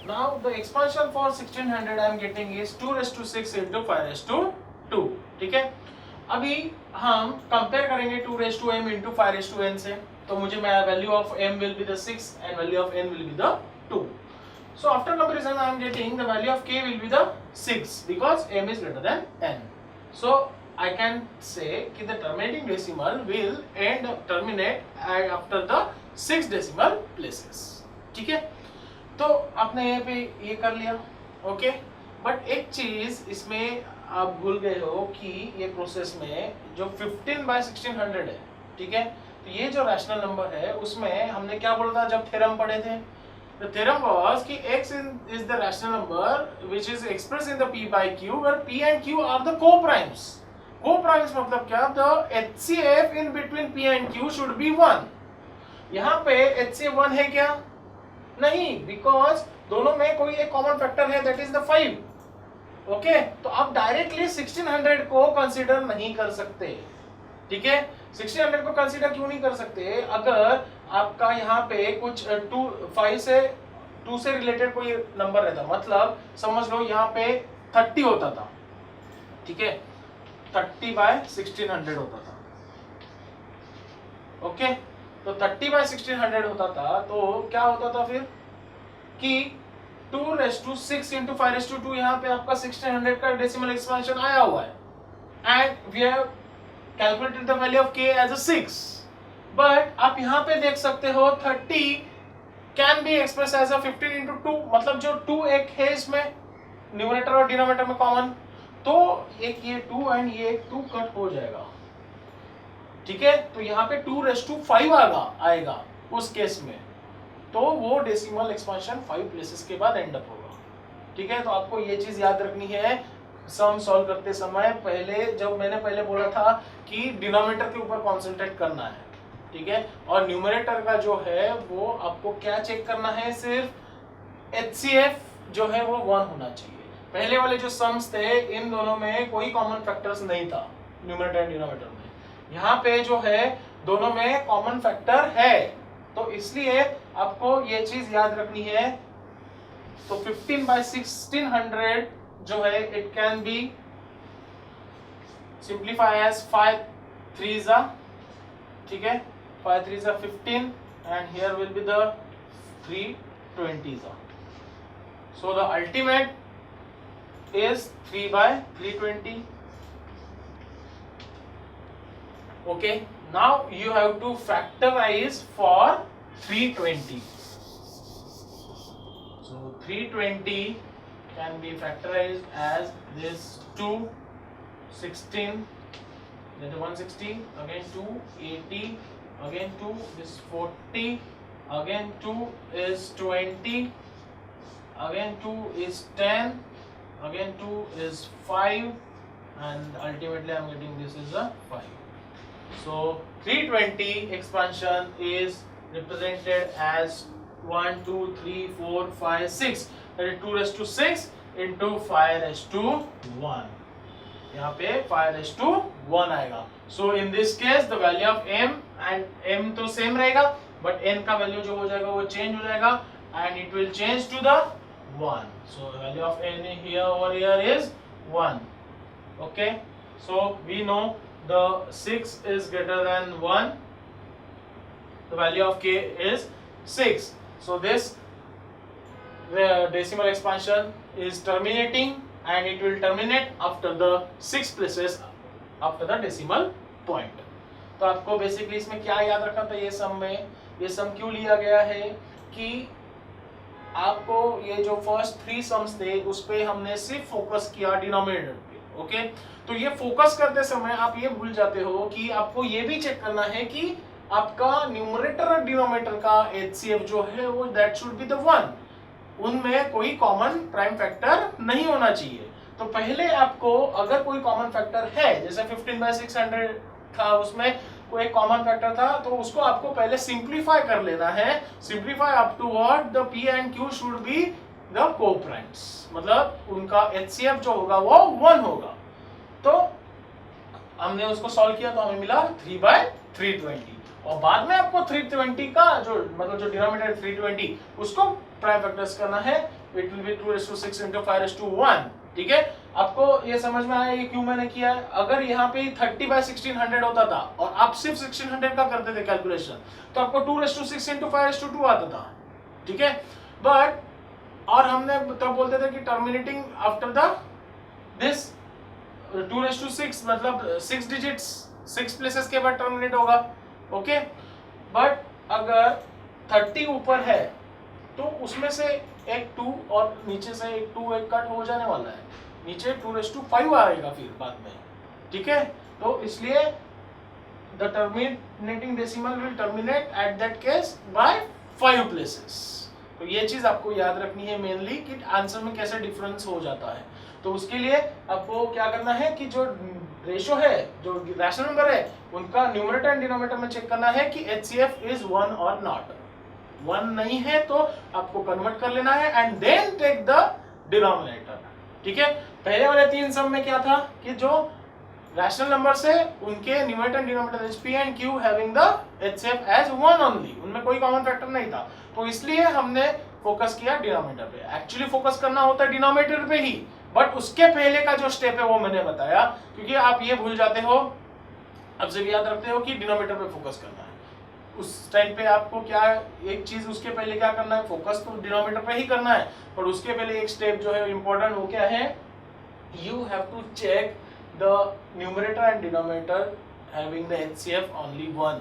Now the expansion for 1600 I am getting is 2 raised to 6 into 5 raised to 2. ठीक है, अभी हम compare करेंगे 2 raised to m into 5 raised to n से, तो मुझे मेरा value of m will be the 6 and value of n will be the 2. So after comparison I am getting the value of k will be the 6 because m is greater than n. So I can say कि the terminating decimal will terminate after the 6 decimal places. ठीक है, तो आपने यहाँ पे ये कर लिया, ओके. बट एक चीज इसमें आप भूल गए हो कि ये प्रोसेस में जो 15/1600 है, ठीक है, तो ये जो रैशनल नंबर है उसमें हमने क्या बोला था जब थ्योरम पढ़े थे. The theorem was कि x is the rational number which is expressed in the p by q where p and q are the co-primes. Co-primes मतलब क्या? The HCF in between p and q should be 1. यहाँ पे HCF 1 है क्या? नहीं, because दोनों में कोई एक कॉमन फैक्टर है दैट इज द 5. ओके, तो आप डायरेक्टली 1600 को कंसीडर नहीं कर सकते. ठीक है, 1600 को कंसीडर क्यों नहीं कर सकते? अगर आपका यहाँ पे कुछ 2 से रिलेटेड कोई नंबर रहता, मतलब समझ लो यहाँ पे 30 होता था, ठीक है, 30/1600 होता था. ओके, तो 30/1600 होता था, तो क्या होता था फिर कि 2 raised to 6 into 5 raised to 2 यहाँ पे आपका 1600 का डेसिमल एक्सपेंशन आया हुआ है and we have calculated the value of k as a 6. But आप यहाँ पे देख सकते हो 30 can be express as a 15 into 2, मतलब जो 2 एक है इसमें न्यूमरेटर और डिनोमिनेटर में कॉमन, तो एक ये 2 एंड ये 2 कट हो जाएगा. ठीक है, तो यहाँ पे 2 raised to 5 आएगा उस केस में, तो वो डेसिमल एक्सपेंशन 5 प्लेसेस के बाद एंड अप होगा. ठीक है, तो आपको ये चीज याद रखनी है सम सॉल्व करते समय. पहले जब मैंने पहले बोला था कि डिनोमिनेटर के ऊपर कॉन्सेंट्रेट करना है, ठीक है, और न्यूमरेटर का जो है वो आपको क्या चेक करना है, सिर्फ HCF जो है वो 1 होना चाहिए. पहले वाले जो सम्स थे इन दोनों में कोई कॉमन फैक्टर्स नहीं था, न्यूमरेटर एंड डिनोमिनेटर में. यहाँ पे जो है दोनों में कॉमन फैक्टर है, तो इसलिए आपको ये चीज याद रखनी है. तो 15/1600 जो है it can be simplify as 5 3s, ठीक है, 5 3s 15 and here will be the 320s. So the ultimate is 3/320. Okay, now you have to factorize for 320. So 320 can be factorized as this 2 16, that is 160, again 2 80, again 2 is 40, again 2 is 20, again 2 is 10, again 2 is 5, and ultimately I am getting this is a 5. So 320 expansion is represented as 1 2 3 4 5 6, that is 2 raised to 6 into 5 raised to 1. यहाँ पे 5 raised to 1 आएगा. So in this case the value of m and m तो same रहेगा, but n का value जो हो जाएगा वो चेंज हो जाएगा and it will change to the 1. So the value of n here over here is 1. Okay, so we know the 6 is greater than 1, the value of k is 6. So this decimal expansion is terminating and it will terminate after the 6 places after the decimal point. तो आपको basically इसमें क्या याद रखना था, ये सम में ये सम क्यों लिया गया है कि आपको ये जो फर्स्ट 3 सम्स थे उस पे हमने सिर्फ फोकस किया डिनोमिनेटर पे. ओके, तो ये फोकस करते समय आप ये भूल जाते हो कि आपको ये भी चेक करना है कि आपका न्यूमरेटर और डिनोमिनेटर का HCF जो है वो दैट शुड बी द 1. उनमें कोई कॉमन प्राइम फैक्टर नहीं होना चाहिए. तो पहले आपको अगर कोई कॉमन फैक्टर है, जैसे 15/600 था उसमें कोई कॉमन फैक्टर था, तो उसको आपको पहले सिंप्लीफाई कर लेना है. Simplify up to what the P and Q should be the coprimes, मतलब उनका HCF जो होगा वो 1 होगा. तो हमने उसको सॉल्व किया तो हमें मिला 3/320, और बाद में आपको 320 का जो मतलब जो डिनोमिनेटर 320 उसको प्राइम फैक्टर्स करना है it will be 2 raise to 6 into 5 raise to 1। ठीक है, आपको ये समझ में आया ये क्यों मैंने किया है? अगर यहाँ पे 30/1600 होता था और आप सिर्फ 1600 का करते थे कैलकुलेशन, तो आपको 2 raise to 6 into 5 raise to 2 आता था। ठीक है, बट और हमने तब बोलते थे कि terminating after the this 2 raise to 6 मतलब 6 डिजिट्स 6 प्लेसेस के बाद टर्मिनेट होगा। ओके, बट अगर 30 ऊपर है तो उसमें से एक 2 और नीचे से एक 2 एक कट हो जाने वाला है, नीचे 2 रेस टू 5 आएगा फिर बाद में। ठीक है, तो इसलिए the terminating decimal will terminate at that case by 5 places. तो ये चीज आपको याद रखनी है मेनली कि आंसर में कैसे डिफरेंस हो जाता है। तो उसके लिए आपको क्या करना है कि जो रेशो है, जो रैशनल नंबर है, उनका न्यूमरेटर एंड डिनोमिनेटर में चेक करना है कि HCF इज 1 और नॉट। 1 नहीं है तो आपको कन्वर्ट कर लेना है and then take the denominator. ठीक है, पहले वाले 3 सम में क्या था कि जो रैशनल नंबर से उनके numerator and denominator P and Q having the HCF as 1 only, उनमें कोई कॉमन फैक्टर नहीं था, तो इसलिए हमने फोकस किया डिनोमिनेटर पे। एक्चुअली फोकस करना होता है डिनोमिनेटर पे ही, बट उसके पहले का जो स्टेप है वो मैंने बताया, क्योंकि आप ये भूल जाते हो, अब से भी याद रखते हो कि डिनोमिनेटर पे फोकस करना है। उस टाइम पे आपको क्या एक चीज उसके पहले क्या करना है, फोकस तो डिनोमिनेटर पे ही करना है, पर उसके पहले एक स्टेप जो है इंपॉर्टेंट, वो क्या है, you have to check the numerator and denominator having the HCF only 1।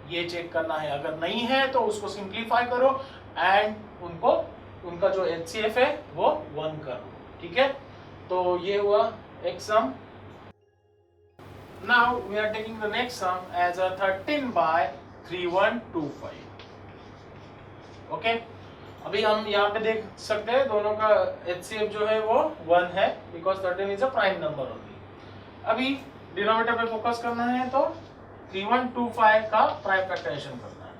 ये चेक करना है, अगर नहीं है तो उसको सिंप्लीफाई करो एंड उनका जो HCF है वो 1 करो। ठीक है, तो ये हुआ एक sum. Now we are taking the next sum as a 13/3125। Okay, अभी हम यहाँ पे देख सकते हैं दोनों का HCF जो है वो 1 है, because 13 is a prime number only. अभी डिनोमिनेटर पे फोकस करना है तो 3125 का प्राइम फैक्टराइजेशन करना है,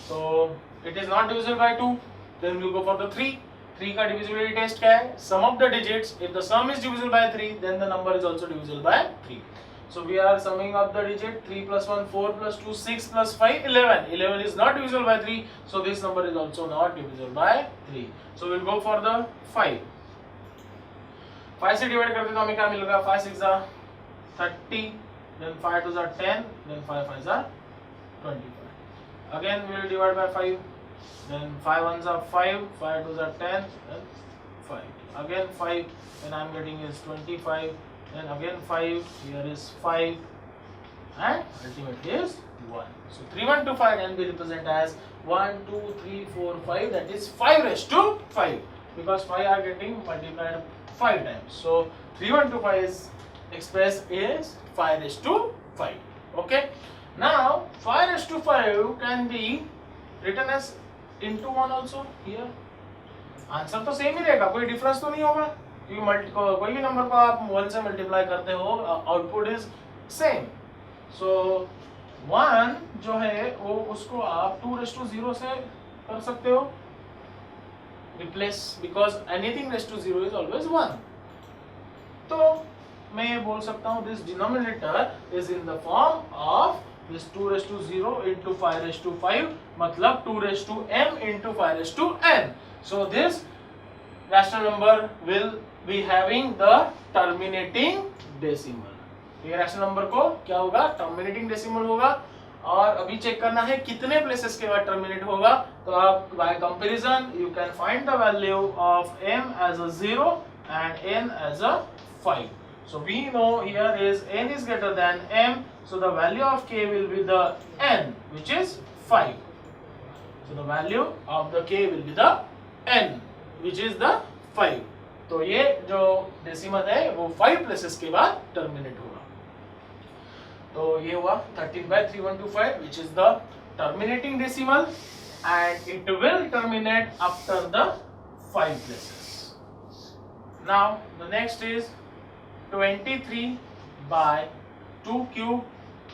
तो it is not divisible by 2, then we will go for the 3 का डिविजिबिलिटी टेस्ट क्या है, sum of the digits, if the sum is divisible by 3 then the number is also divisible by 3। So we are summing up the digit 3 plus 1 4 plus 2 6 plus 5 11. 11 is not divisible by 3, so this number is also not divisible by 3. So we'll go for the 5. 5 से divide करते तो हमें क्या मिलेगा, 5 6 are 30, then 5 2 are 10, then 5 5 are 25. Again we will divide by 5, then 5 1s are 5, 5 2s are 10, then 5. Again 5, then I am getting is 25. Then again 5, here is 5, and ultimately is 1. So 3125 can be represented as 1 2 3 4 5, that is 5 raised to 5, because 5 are getting multiplied 5 times. So 3125 is expressed is 5 raised to 5. Okay, now 5 raised to 5 can be written as into 1 also here. Answer तो same ही रहेगा, कोई difference तो नहीं होगा, क्योंकि कोई भी number को आप 1 से मल्टीप्लाई करते हो, आउटपुट इज सेम। सो 1 जो है वो उसको आप 2 रेज़ टू 0 से कर सकते हो replace, because anything raise to 0 is always 1। तो मैं ये बोल सकता हूँ this denominator is in the form of this 2 raised to 0 into 5 raised to 5, मतलब 2 raised to m into 5 raised to n. So this rational number will be having the terminating decimal. ये rational number को क्या होगा, terminating decimal होगा, और अभी check करना है कितने प्लेसेस के बाद terminate होगा। तो आप by comparison you can find the value of m as a 0 and n as a 5. So we know here is n is greater than m, so the value of k will be the n, which is 5. So the value of the k will be the n, which is the 5. तो ये जो decimal है वो 5 places के बाद terminate होगा। तो ये हुआ 13/3125, which is the terminating decimal, and it will terminate after the 5 places. Now the next is 23/2 cube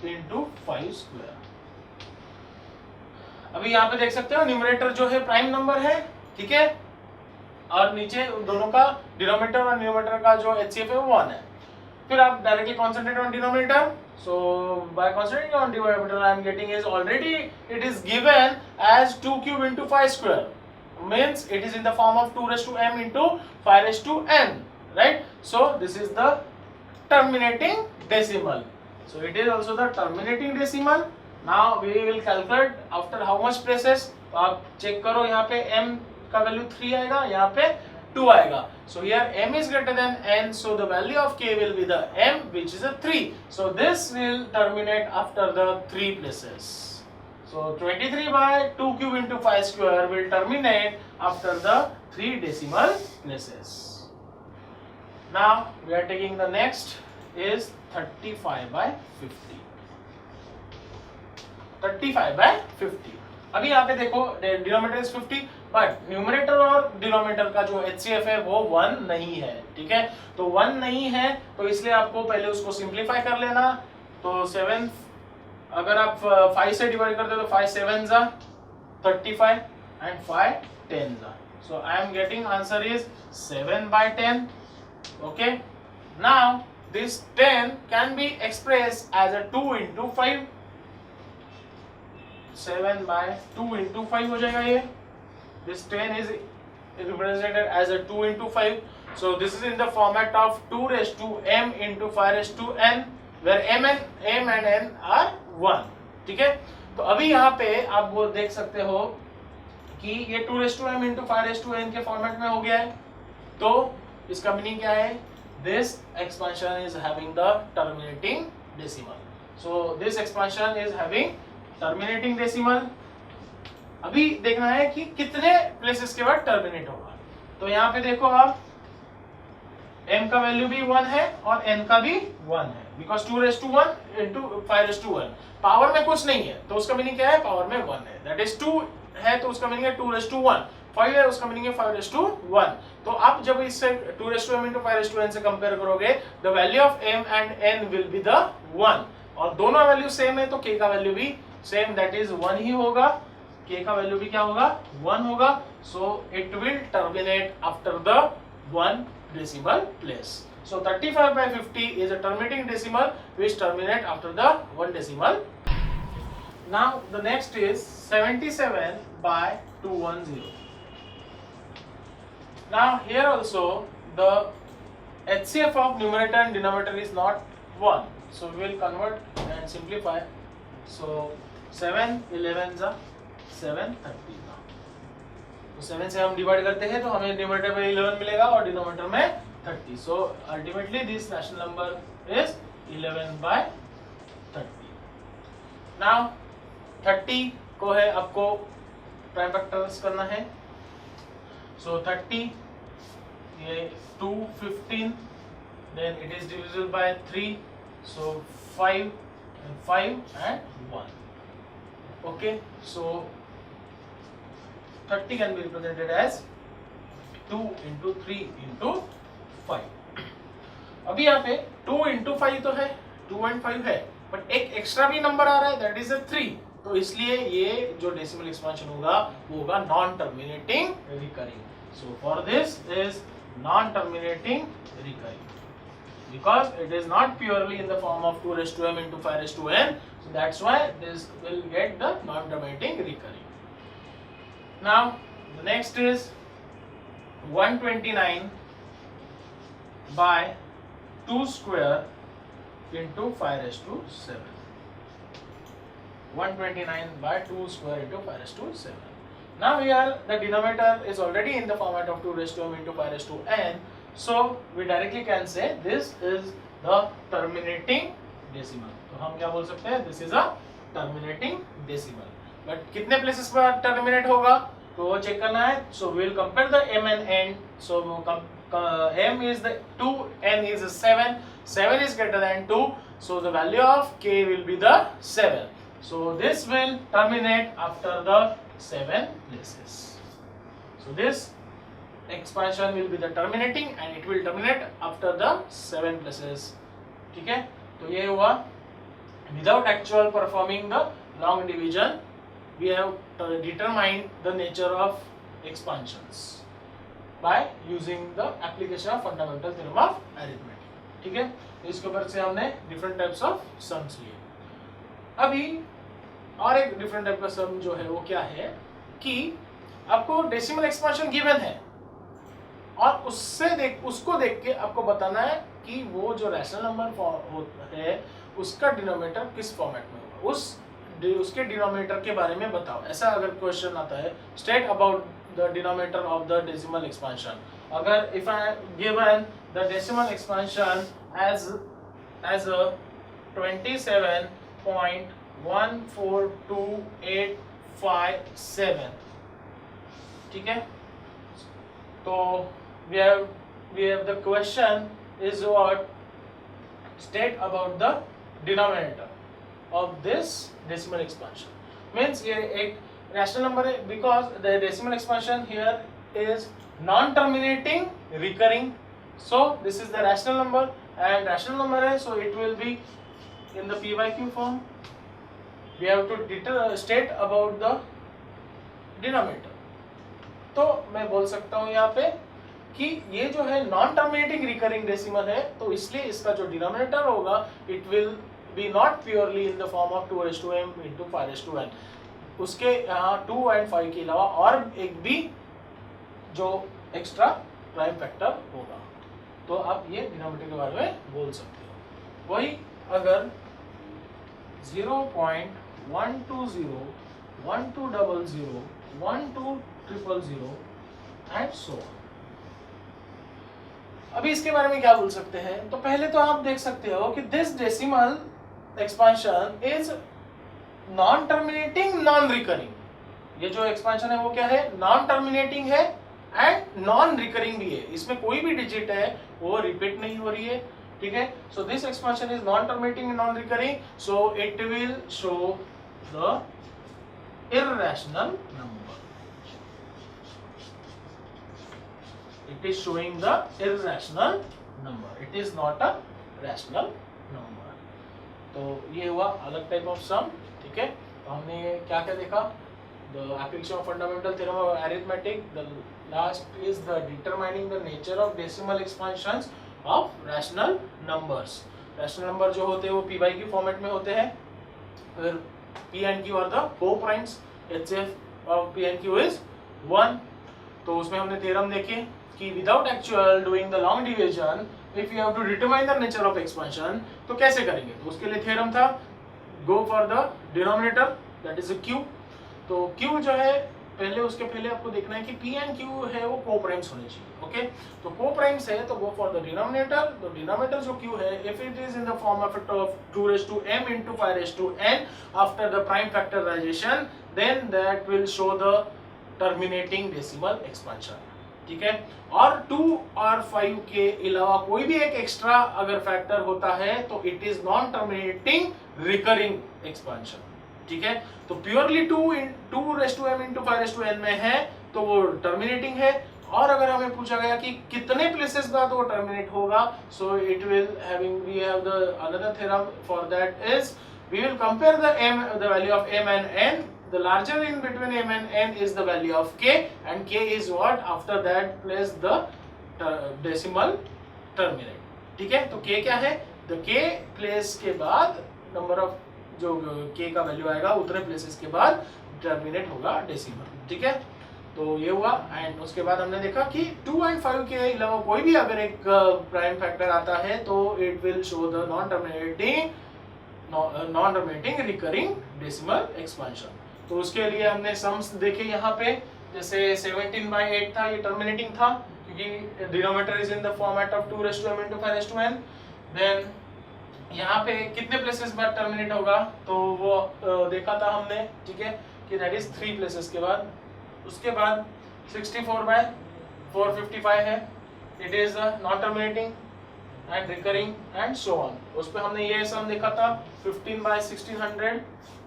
into 5 square. अभी यहाँ पे देख सकते हो न्यूमरेटर जो है प्राइम नंबर है, ठीक है, और नीचे दोनों का डिनोमिनेटर और न्यूमरेटर का जो HCF है वो 1 है। फिर आप directly concentrate on denominator, so by concentrating on denominator I am getting is already it is given as 2 cube into 5 square. means it is in the form of 2 raised to m into 5 raised to n, right? So this is the terminating decimal. So it is also the terminating decimal. Now we will calculate after how much places. तो आप check करो, यहाँ पे m का value 3 आएगा, यहाँ पे 2 आएगा. So here m is greater than n, so the value of k will be the m, which is a 3. So this will terminate after the 3 places. So 23 by 2 cube into 5 square will terminate after the 3 decimal places. Now we are taking the next is 35 by 50. 35 by 50. अभी यहाँ पे देखो denominator is 50 but numerator और denominator का जो HCF है वो 1 नहीं है, ठीक है? तो 1 नहीं है तो इसलिए आपको पहले उसको सिंप्लीफाई कर लेना. तो 7 अगर आप 5 से डिवाइड करते हो तो 5 7 जा 35 एंड 5 10 जा. So I am getting answer is 7 by 10. Okay, now this 10 can be expressed as a 2 into 5. 7 by 2 into 5 हो जाएगा ये. This 10 is represented as a 2 into 5. So this is in the format of 2 raised to m into 5 raised to n, where m and n are 1. ठीक है? तो अभी यहाँ पे आप वो देख सकते हो कि ये 2 raised to m into 5 raised to n के फॉर्मेट में हो गया है. तो इसका मीनिंग क्या है? This expansion is having the terminating decimal. So this expansion is having terminating decimal. अभी देखना है कि कितने प्लेसेस के बाद टर्मिनेट होगा. तो यहाँ पे देखो आप m का वैल्यू भी 1 है और n का भी 1 है, because 2 raised to 1 into 5 raised to 1. Power में कुछ नहीं है तो उसका मीनिंग क्या है? पावर में 1 है. दैट इज 2 है तो उसका मीनिंग है 2 raised to 1. 5 है उसका मीनिंग है 5 raised to 1. तो आप जब इससे 2 raised to m into 5 raised to n से कंपेयर करोगे, the value of m and n will be the 1. और दोनों वैल्यू सेम है तो k का वैल्यू भी सेम, दैट इज 1 ही होगा. k का वैल्यू भी क्या होगा? 1 होगा. So it will terminate after the 1 decimal place. So 35 by 50 is a terminating decimal which terminate after the 1 decimal. Now the next is 77 by 210. Now here also the HCF of numerator and denominator is not 1. So we will convert and simplify. So 7 11 जा 7 30 जा. तो 7 से हम divide करते हैं तो हमें numerator में 11 मिलेगा और डिनोमिनेटर में 30. So ultimately this rational number is 11 by 30. Now 30 को है आपको प्राइम फैक्टर्स करना है. सो 30 ये 2 15 then it is divisible by 3. So 5 and 1. Okay, so 30 can be represented as 2 into 3 into 5. अभी यहाँ पे 2 into 5 तो है, 2 and 5 है, बट एक एक्स्ट्रा भी नंबर आ रहा है, दैट इज a 3. तो इसलिए ये जो डेसिमल एक्सपेंशन होगा वो होगा non terminating recurring. So for this is non terminating recurring because it is not purely in the form of 2 raised to m into 5 raised to n. So that's why this will get the non terminating recurring. Now the next is 129 by 2 square into 5 raised to 7. 129 by 2 square into 5 raised to 7. Now here the denominator is already in the format of 2 raised to m into 5 raised to n. So we directly can say this is the terminating decimal. तो हम क्या बोल सकते हैं? This is a terminating decimal. But कितने places पर terminate होगा तो वो चेक करना है. So we will compare the m and n. So m is the 2, n is 7. 7 is greater than 2. So the value of k will be the 7. So this will terminate after the 7 places. So this expansion will be the terminating and it will terminate after the 7 places. ठीक है, तो ये हुआ without actual performing the long division we have determined the nature of expansions by using the application of fundamental theorem of arithmetic. ठीक है, इसके ऊपर से हमने different types of sums लिए. अभी और एक different type का sum जो है वो क्या है कि आपको डेसिमल एक्सपांशन गिवन है और उसको देख के आपको बताना है कि वो जो रैशनल नंबर है उसका डिनोमिनेटर किस फॉर्मेट में होगा, उसके डिनोमिनेटर के बारे में बताओ। ऐसा अगर क्वेश्चन आता है, state about the denominator of the decimal expansion. अगर if I given the decimal expansion as a 27.142857, ठीक है, तो we have the question is what, state about the denominator of this decimal expansion, means ये एक rational number है because the decimal expansion here is non terminating recurring, so this is the rational number and rational number है, so it will be in the PYQ form. We have to state about the denominator. तो मैं बोल सकता हूँ यहाँ पे कि ये जो है नॉन टर्मिनेटिंग रिकरिंग डेसिमल है, तो इसलिए इसका जो डिनोमिनेटर होगा it will B not purely in the form of 2m into 5n, उसके यहाँ 2 and 5 के अलावा और एक भी जो एक्स्ट्रा प्राइम फैक्टर होगा, तो आप ये डिनोमिनेटर के बारे में बोल सकते हो। वही अगर 0.120 1200 12000 एंड सो ऑन। अभी इसके बारे में क्या बोल सकते हैं, तो पहले तो आप देख सकते हो कि this decimal expansion is non terminating non recurring. ये जो एक्सपांशन है वो क्या है, नॉन टर्मिनेटिंग है एंड नॉन रिकरिंग भी है, इसमें कोई भी डिजिट है वो रिपीट नहीं हो रही है, ठीक है। So this expansion is non terminating non recurring, so it will show the irrational number. It is showing the irrational number. It is not a rational number. तो ये हुआ अलग टाइप ऑफ सम, ठीक है। तो हमने क्या क्या देखा, the application of fundamental theorem of arithmetic. The last is the determining the nature of decimal expansions of rational numbers. rational number जो होते हैं वो p by q फॉर्मेट में होते हैं, फिर P and Q are the co-primes. HCF of P and Q is 1. तो उसमें हमने थ्योरम देखे कि without actual doing the long division if you have to determine the nature of expansion, तो कैसे करेंगे, तो उसके लिए थ्योरम था go for the denominator that is Q। तो Q जो है उसके पहले आपको देखना है कि P and Q है वो को-प्राइम्स होने चाहिए, ओके। तो को-प्राइम्स है तो गो फॉर द डिनोमिनेटर। तो डिनोमिनेटर जो Q है if it is in the form of 2m into 5n after the prime factorization, then that will show the terminating decimal expansion, ठीक है। और 2 और 5 के अलावा कोई भी एक एक्स्ट्रा अगर फैक्टर होता है तो it is non terminating recurring expansion, ठीक है। तो प्योरली 2m into 5n में है तो वो टर्मिनेटिंग है, और अगर हमें पूछा गया कि कितने प्लेसेस बाद वो टर्मिनेट होगा, so it will having we have the another theorem for that is we will compare the value of m and n. The larger in between m and n is the value of k, and k is what, after that place the decimal terminate, ठीक है। तो k क्या है, the k place के बाद number of जो k का value आएगा उतने प्लेसेस के बाद टर्मिनेट होगा डेसिमल, ठीक है। तो ये हुआ, एंड उसके बाद हमने देखा कि 2 and 5 के अलावा कोई भी अगर एक प्राइम फैक्टर आता है तो it will show the non terminating recurring decimal expansion. तो उसके लिए हमने सम्स देखे यहाँ पे, जैसे 17/8 था, ये टर्मिनेटिंग था क्योंकि denominator is in the format of 2m into 5n। Then यहाँ पे कितने प्लेसेस बाद टर्मिनेट होगा, तो वो देखा था हमने, ठीक है, कि दैट इज 3 प्लेसेस के बाद। उसके बाद 64/455 है, it is non terminating and recurring and so on. उस पे हमने ये सम देखा था 15/1600।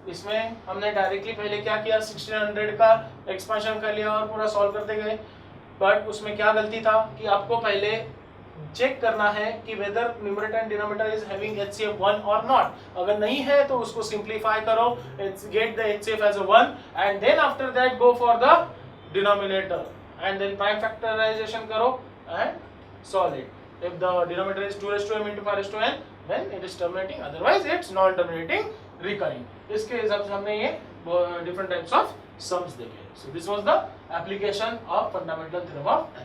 इसमें हमने डायरेक्टली पहले क्या किया, 1600 का एक्सपेंशन कर लिया और पूरा सॉल्व करते गए, बट उसमें क्या गलती था कि आपको पहले चेक करना है कि whether numerator and denominator is having HCF 1 और नॉट। अगर नहीं है तो उसको सिंप्लीफाई करो, get the HCF as 1 and then after that go for the denominator and then prime factorization करो and solve it. If the denominator is 2m into 5n, then it is terminating, otherwise it's non terminating recurring। इसके हिसाब से हमने ये different types of sums देके। So this was the application of fundamental theorem of